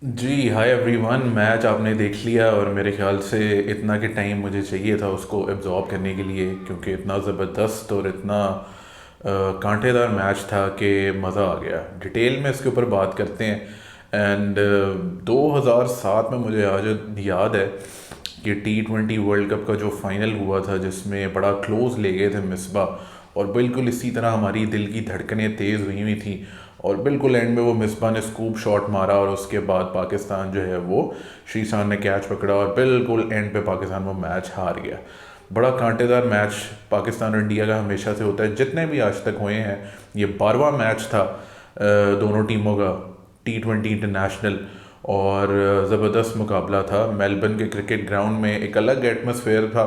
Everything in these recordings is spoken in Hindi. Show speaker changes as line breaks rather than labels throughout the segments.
जी हाय एवरीवन। मैच आपने देख लिया और मेरे ख्याल से इतना के टाइम मुझे चाहिए था उसको एब्जॉर्ब करने के लिए, क्योंकि इतना ज़बरदस्त और इतना कांटेदार मैच था कि मज़ा आ गया। डिटेल में इसके ऊपर बात करते हैं। एंड 2007 में मुझे आज याद है कि T20 वर्ल्ड कप का जो फाइनल हुआ था, जिसमें बड़ा क्लोज ले गए थे मिसबा, और बिल्कुल इसी तरह हमारी दिल की धड़कनें तेज़ हुई थी। और बिल्कुल एंड में वो मिसबा ने स्कूप शॉट मारा और उसके बाद पाकिस्तान जो है वो श्रीशांत ने कैच पकड़ा और बिल्कुल एंड पे पाकिस्तान वो मैच हार गया। बड़ा कांटेदार मैच पाकिस्तान और इंडिया का हमेशा से होता है, जितने भी आज तक हुए हैं। ये 12वां मैच था दोनों टीमों का, T20 इंटरनेशनल। और ज़बरदस्त मुकाबला था। मेलबर्न के क्रिकेट ग्राउंड में एक अलग एटमॉस्फेयर था।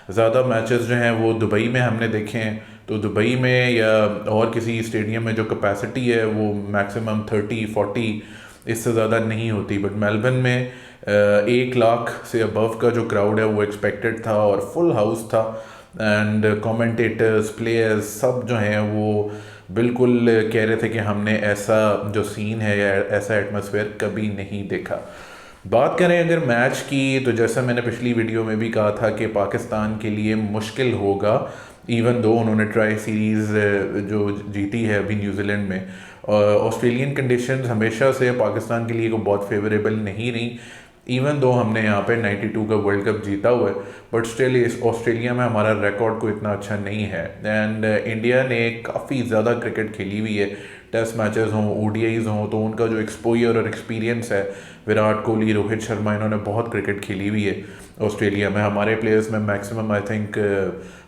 ज़्यादा मैचेस जो हैं वो दुबई में हमने देखे हैं, तो दुबई में या और किसी स्टेडियम में जो कैपेसिटी है वो मैक्सिमम 30-40, इससे ज़्यादा नहीं होती। बट मेलबर्न में 1 लाख से अबव का जो क्राउड है वो एक्सपेक्टेड था और फुल हाउस था। एंड कमेंटेटर्स, प्लेयर्स, सब जो हैं वो बिल्कुल कह रहे थे कि हमने ऐसा जो सीन है या ऐसा एटमॉस्फेयर कभी नहीं देखा। बात करें अगर मैच की, तो जैसा मैंने पिछली वीडियो में भी कहा था कि पाकिस्तान के लिए मुश्किल होगा, इवन दो उन्होंने ट्राई सीरीज़ जो जीती है अभी न्यूजीलैंड में। ऑस्ट्रेलियन कंडीशंस हमेशा से पाकिस्तान के लिए को बहुत फेवरेबल नहीं रही। इवन दो हमने यहाँ पे 92 का वर्ल्ड कप जीता हुआ है, बट स्टिल इस ऑस्ट्रेलिया में हमारा रिकॉर्ड को इतना अच्छा नहीं है। एंड इंडिया ने काफ़ी ज़्यादा क्रिकेट खेली हुई है। टेस्ट मैचेस हों, ओडीआईज हों, तो उनका जो एक्सपोजर और एक्सपीरियंस है, विराट कोहली, रोहित शर्मा, इन्होंने बहुत क्रिकेट खेली हुई है ऑस्ट्रेलिया में। हमारे प्लेयर्स में maximum I think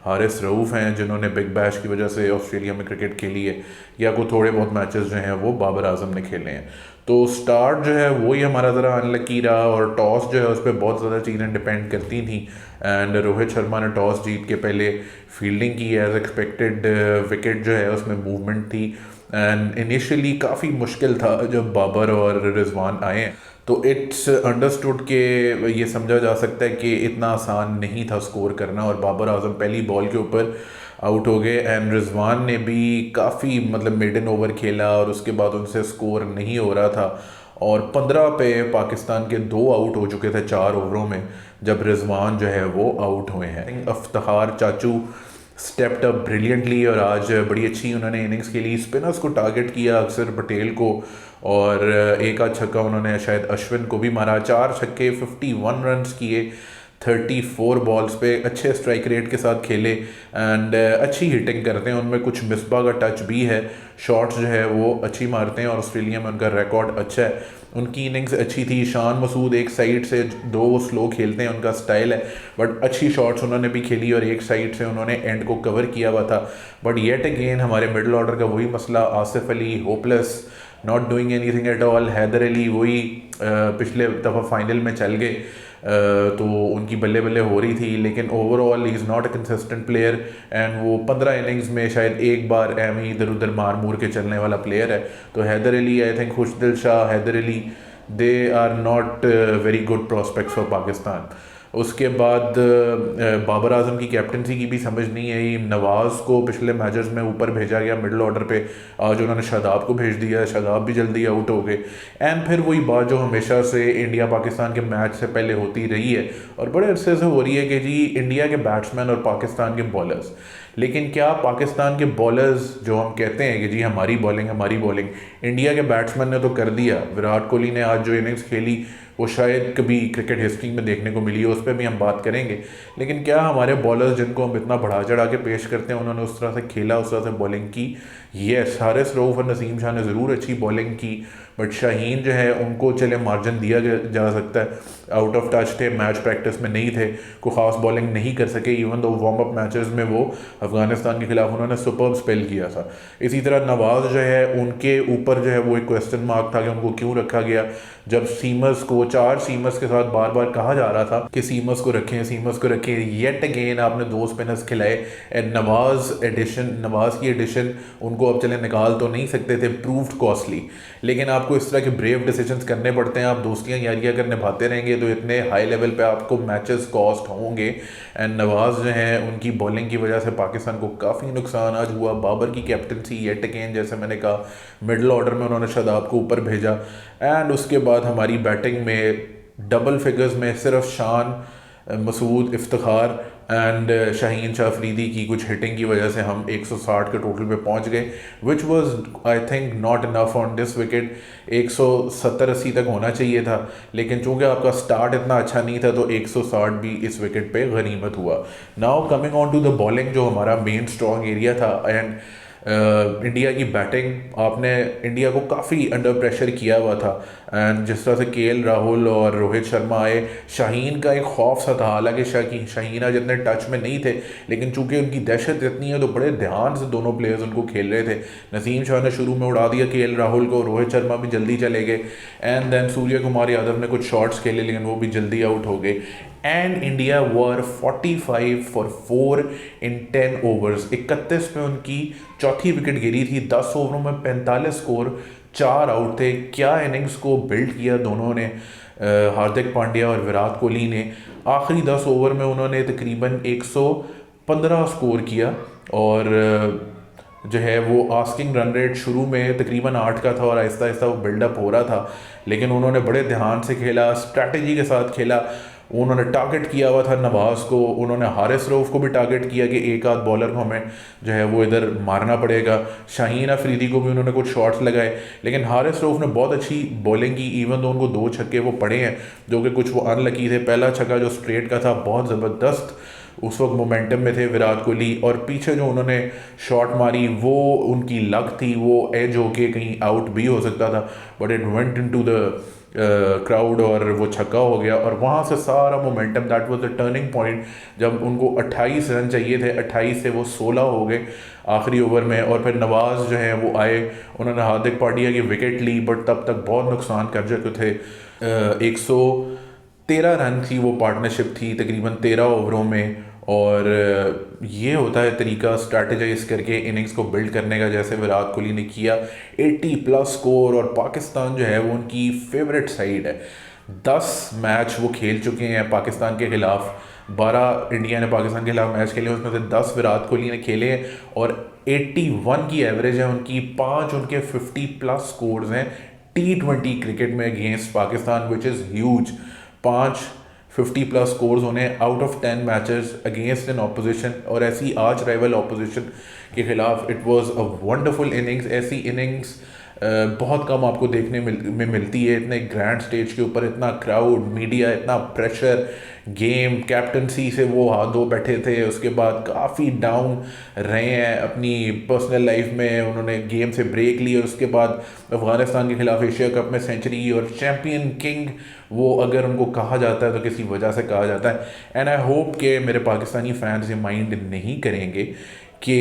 Haris Rauf हैं, जिन्होंने बिग बैश की वजह से ऑस्ट्रेलिया में क्रिकेट खेली है, या कोई थोड़े बहुत मैचेस जो हैं वो बाबर आजम ने खेले हैं। तो स्टार्ट जो है वही हमारा ज़रा अनलकी रहा, और टॉस जो है उस पर बहुत ज़्यादा चीज़ें डिपेंड करती थी। एंड रोहित शर्मा ने टॉस जीत के पहले फील्डिंग की, एज एक्सपेक्टेड विकेट जो है उसमें मूवमेंट थी। एंड इनिशियली काफ़ी मुश्किल था जब बाबर और रिजवान आए, तो इट्स अंडरस्टूड के ये समझा जा सकता है कि इतना आसान नहीं था स्कोर करना, और बाबर आजम पहली बॉल के ऊपर आउट हो गए। एंड रिजवान ने भी काफ़ी मतलब मिडन ओवर खेला और उसके बाद उनसे स्कोर नहीं हो रहा था, और 15 पे पाकिस्तान के 2 आउट हो चुके थे 4 ओवरों में जब रिजवान जो है वो आउट हुए हैं। अफ्तार चाचू स्टेप्ड अप ब्रिलियंटली, और आज बड़ी अच्छी उन्होंने इनिंग्स खेली। स्पिनर्स को टारगेट किया, अक्षर पटेल को, और एक आध छक्का उन्होंने शायद अश्विन को भी मारा। 4 छक्के, 51 रन्स किए 34 बॉल्स पे, अच्छे स्ट्राइक रेट के साथ खेले। एंड अच्छी हिटिंग करते हैं, उनमें कुछ मिसबा का टच भी है। शॉट्स जो है वो अच्छी मारते हैं, और ऑस्ट्रेलिया में उनका रिकॉर्ड अच्छा है। उनकी इनिंग्स अच्छी थी। शान मसूद एक साइड से दो स्लो खेलते हैं, उनका स्टाइल है, बट अच्छी शॉट्स उन्होंने भी खेली, और एक साइड से उन्होंने एंड को कवर किया हुआ था। बट येट अगेन हमारे मिडल ऑर्डर का वही मसला, Asif Ali hopeless, not doing anything at all. Haider Ali वही पिछले दफ़ा फाइनल में चल गए, तो उनकी बल्ले बल्ले हो रही थी, लेकिन overall he is not a consistent player. And वो 15 इनिंग्स में शायद एक बार एम ही इधर उधर मार मूर के चलने वाला प्लेयर है। तो Haider Ali, I think Khushdil Shah, Haider Ali, they are not very good prospects for Pakistan. उसके बाद बाबर आजम की कैप्टनसी की भी समझ नहीं आई। नवाज़ को पिछले मैचेस में ऊपर भेजा गया मिडल ऑर्डर पे, आज उन्होंने शादाब को भेज दिया, शादाब भी जल्दी आउट हो गए। एंड फिर वही बात जो हमेशा से इंडिया पाकिस्तान के मैच से पहले होती रही है और बड़े अरसे से हो रही है, कि जी इंडिया के बैट्समैन और पाकिस्तान के बॉलर्स, लेकिन क्या पाकिस्तान के बॉलर्स जो हम कहते हैं कि जी हमारी बॉलिंग, इंडिया के बैट्समैन ने तो कर दिया। विराट कोहली ने आज जो इनिंग्स खेली वो शायद कभी क्रिकेट हिस्ट्री में देखने को मिली है, उस पर भी हम बात करेंगे। लेकिन क्या हमारे बॉलर्स, जिनको हम इतना बढ़ा चढ़ा के पेश करते हैं, उन्होंने उस तरह से खेला, उस तरह से बॉलिंग की? येस, हारिस रऊफ़ और नसीम शाह ने ज़रूर अच्छी बॉलिंग की, बट शाहीन जो है उनको चले मार्जिन दिया जा सकता है। आउट ऑफ टच थे, मैच प्रैक्टिस में नहीं थे, कोई ख़ास बॉलिंग नहीं कर सके। Even though warm up matches में वो अफगानिस्तान के खिलाफ उन्होंने सुपर्ब स्पेल किया था। इसी तरह नवाज़ जो है, उनके ऊपर जो है वो एक क्वेश्चन मार्क था कि उनको क्यों रखा गया, जब सीमर्स को चार सीमर्स के साथ बार बार कहा जा रहा था कि सीमर्स को रखें, सीमर्स को रखें। येट अगेन आपने दो स्पिनर्स खिलाए एंड नवाज की एडिशन उनको अब चले निकाल तो नहीं सकते थे, प्रूव्ड कॉस्टली। लेकिन आपको इस तरह के ब्रेव डिसीजंस करने पड़ते हैं। आप दोस्तियां यारियां अगर निभाते रहेंगे तो इतने हाई लेवल पे आपको मैचेस कॉस्ट होंगे। एंड नवाज जो हैं उनकी बॉलिंग की वजह से पाकिस्तान को काफ़ी नुकसान आज हुआ। बाबर की कैप्टनसी येट अगेन, जैसे मैंने कहा, मिडिल ऑर्डर में उन्होंने शादाब को ऊपर भेजा। एंड उसके बाद हमारी बैटिंग में डबल फिगर्स में सिर्फ शान, मसूद, इफ्तिखार एंड शाहीन शाह अफरीदी की कुछ हिटिंग की वजह से हम 160 के टोटल पे पहुंच गए, which was I think not enough on this wicket. 170-80 तक होना चाहिए था, लेकिन चूंकि आपका स्टार्ट इतना अच्छा नहीं था तो 160 भी इस विकेट पे गनीमत हुआ। Now coming on to the bowling, जो हमारा मेन स्ट्रॉन्ग एरिया था, एंड इंडिया की बैटिंग, आपने इंडिया को काफ़ी अंडर प्रेशर किया हुआ था। एंड जिस तरह से केएल राहुल और रोहित शर्मा आए, शाहीन का एक खौफ सा था। हालांकि शाहीन आज इतने टच में नहीं थे, लेकिन चूंकि उनकी दहशत इतनी है तो बड़े ध्यान से दोनों प्लेयर्स उनको खेल रहे थे। नसीम शाह ने शुरू में उड़ा दिया केएल राहुल को, रोहित शर्मा भी जल्दी चले गए। एंड देन सूर्य कुमार यादव ने कुछ शॉट्स खेले, लेकिन वो भी जल्दी आउट हो गए। And India were 45 for 4 in 10 overs. 31 में उनकी चौथी विकेट गिरी थी। 10 ओवरों में 45 स्कोर, 4 आउट थे। क्या इनिंग्स को बिल्ड किया दोनों ने, हार्दिक पांड्या और विराट कोहली ने। आखिरी 10 ओवर में उन्होंने तकरीबन 115 स्कोर किया, और जो है वो आस्किंग रन रेट शुरू में तकरीबन 8 का था और आहिस्ता आहिस्ता वो बिल्डअप हो रहा था। लेकिन उन्होंने बड़े ध्यान से खेला, स्ट्रैटेजी के साथ खेला। उन्होंने टारगेट किया हुआ था नवाज को, उन्होंने हारिस रऊफ को भी टारगेट किया कि एक आध बॉलर को हमें जो है वो इधर मारना पड़ेगा। शाहीन अफरीदी को भी उन्होंने कुछ शॉट्स लगाए, लेकिन हारिस रऊफ ने बहुत अच्छी बॉलिंग की। इवन तो उनको 2 छक्के वो पड़े हैं जो कि कुछ वो अनलकी थे। पहला छक्का जो स्ट्रेट का था बहुत ज़बरदस्त, उस वक्त मोमेंटम में थे विराट कोहली, और पीछे जो उन्होंने शॉट मारी वो उनकी लक थी, वो एज होके कहीं आउट भी हो सकता था, but it went into the crowd और वो छक्का हो गया। और वहाँ से सारा momentum, that was the turning point, जब उनको 28 रन चाहिए थे, 28 से वो 16 हो गए आखिरी ओवर में। और फिर नवाज जो है वो आए, उन्होंने हार्दिक पांड्या की विकेट ली, बट तब तक बहुत नुकसान कर चुके थे। 113 रन थी वो पार्टनरशिप थी तकरीबन 13 ओवरों में। और ये होता है तरीका स्ट्रैटेजाइज करके इनिंग्स को बिल्ड करने का, जैसे विराट कोहली ने किया। 80+ स्कोर, और पाकिस्तान जो है वो उनकी फेवरेट साइड है। 10 मैच वो खेल चुके हैं पाकिस्तान के खिलाफ, 12 इंडिया ने पाकिस्तान के खिलाफ मैच खेले, उसमें से 10 विराट कोहली ने खेले हैं, और 81 की एवरेज है उनकी। 5 उनके 50+ स्कोर्स हैं T20 क्रिकेट में against Pakistan, which is huge. 5 50+ scores होने out of 10 matches against an opposition, और ऐसी आज राइवल ऑपोजिशन के खिलाफ। It was a wonderful innings. ऐसी इनिंग्स बहुत कम आपको देखने में मिलती है, इतने ग्रैंड स्टेज के ऊपर, इतना क्राउड, मीडिया, इतना प्रेशर। गेम कैप्टनसी से वो हाथ धो बैठे थे, उसके बाद काफ़ी डाउन रहे हैं अपनी पर्सनल लाइफ में, उन्होंने गेम से ब्रेक ली, और उसके बाद अफगानिस्तान के खिलाफ एशिया कप में सेंचुरी, और चैम्पियन किंग वो अगर उनको कहा जाता है तो किसी वजह से कहा जाता है। एंड आई होप कि मेरे पाकिस्तानी फैंस ये माइंड नहीं करेंगे कि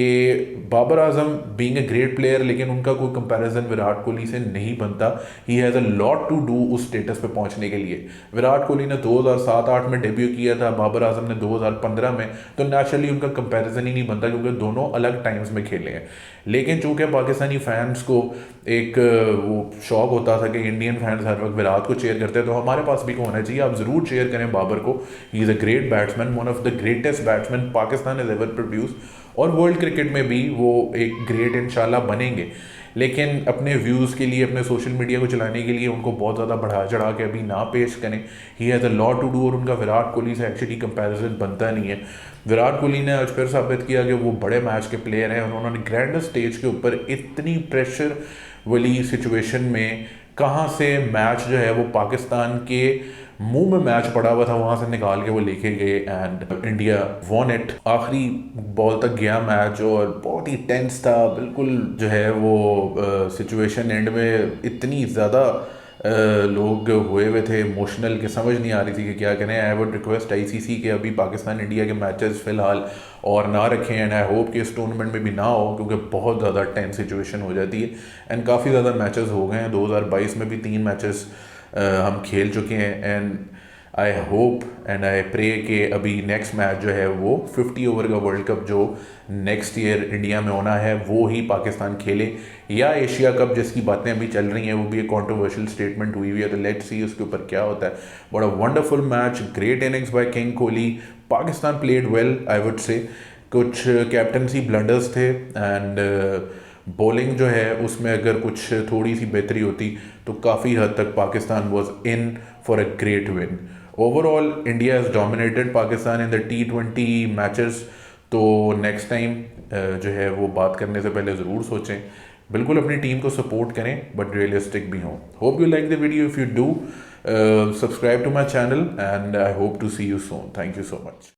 Babar Azam being a great player, लेकिन उनका कोई कंपैरिजन विराट कोहली से नहीं बनता। He has a lot to do उस स्टेटस पे पहुंचने के लिए। विराट कोहली ने 2007-8 में डेब्यू किया था, बाबर आजम ने 2015 में, तो नेचुरली उनका कंपैरिजन ही नहीं बनता, क्योंकि दोनों अलग टाइम्स में खेले हैं। लेकिन चूंकि पाकिस्तानी फैंस को एक वो शौक होता था कि इंडियन फैंस हर वक्त विराट को चेयर करते हैं, तो हमारे पास भी होना चाहिए। आप ज़रूर चेयर करें बाबर को। He is a great batsman, one of the greatest batsman Pakistan is ever produce, और वर्ल्ड क्रिकेट में भी वो एक ग्रेट इंशाल्लाह बनेंगे। लेकिन अपने व्यूज़ के लिए, अपने सोशल मीडिया को चलाने के लिए उनको बहुत ज़्यादा बढ़ा चढ़ा के अभी ना पेश करें। He has a lot to do, और उनका विराट कोहली से एक्चुअली कंपैरिजन बनता नहीं है। विराट कोहली ने आज फिर साबित किया कि वो बड़े मैच के प्लेयर हैं, और उन्होंने ग्रैंड स्टेज के ऊपर इतनी प्रेशर वाली सिचुएशन में कहाँ से मैच जो है वो पाकिस्तान के मुंह में मैच पड़ा हुआ था वहाँ से निकाल के वो लेके गए, एंड इंडिया वॉन इट। आखिरी बॉल तक गया मैच, और बहुत ही टेंस था बिल्कुल। जो है वो सिचुएशन एंड में इतनी ज़्यादा लोग हुए थे इमोशनल कि समझ नहीं आ रही थी कि क्या करें। आई वुड रिक्वेस्ट आईसीसी के अभी पाकिस्तान इंडिया के मैचेस फ़िलहाल और ना रखें, एंड आई होप कि इस टूर्नामेंट में भी ना हो, क्योंकि बहुत ज़्यादा टेंस सिचुएशन हो जाती है। एंड काफ़ी ज़्यादा मैचेस हो गए हैं, 2022 में भी 3 मैचेस हम खेल चुके हैं। And I hope and I pray कि अभी नेक्स्ट मैच जो है वो 50 ओवर का वर्ल्ड कप जो नेक्स्ट ईयर इंडिया में होना है वो ही पाकिस्तान खेले, या एशिया कप जिसकी बातें अभी चल रही हैं वो भी एक कंट्रोवर्शियल स्टेटमेंट हुई हुई है, तो लेट्स सी उसके ऊपर क्या होता है। But a wonderful match, great innings by king Kohli, Pakistan played well I would say. कुछ कैप्टनसी ब्लंडर्स थे एंड बॉलिंग जो है उसमें अगर कुछ थोड़ी सी बेहतरी होती तो काफ़ी हद तक Pakistan was in for a great win. Overall India has dominated Pakistan in the T20 matches. तो नेक्स्ट टाइम जो है वो बात करने से पहले ज़रूर सोचें, बिल्कुल अपनी टीम को सपोर्ट करें बट रियलिस्टिक भी हों। Hope you like the video, if you do subscribe to my channel and I hope to see you soon. Thank you so much.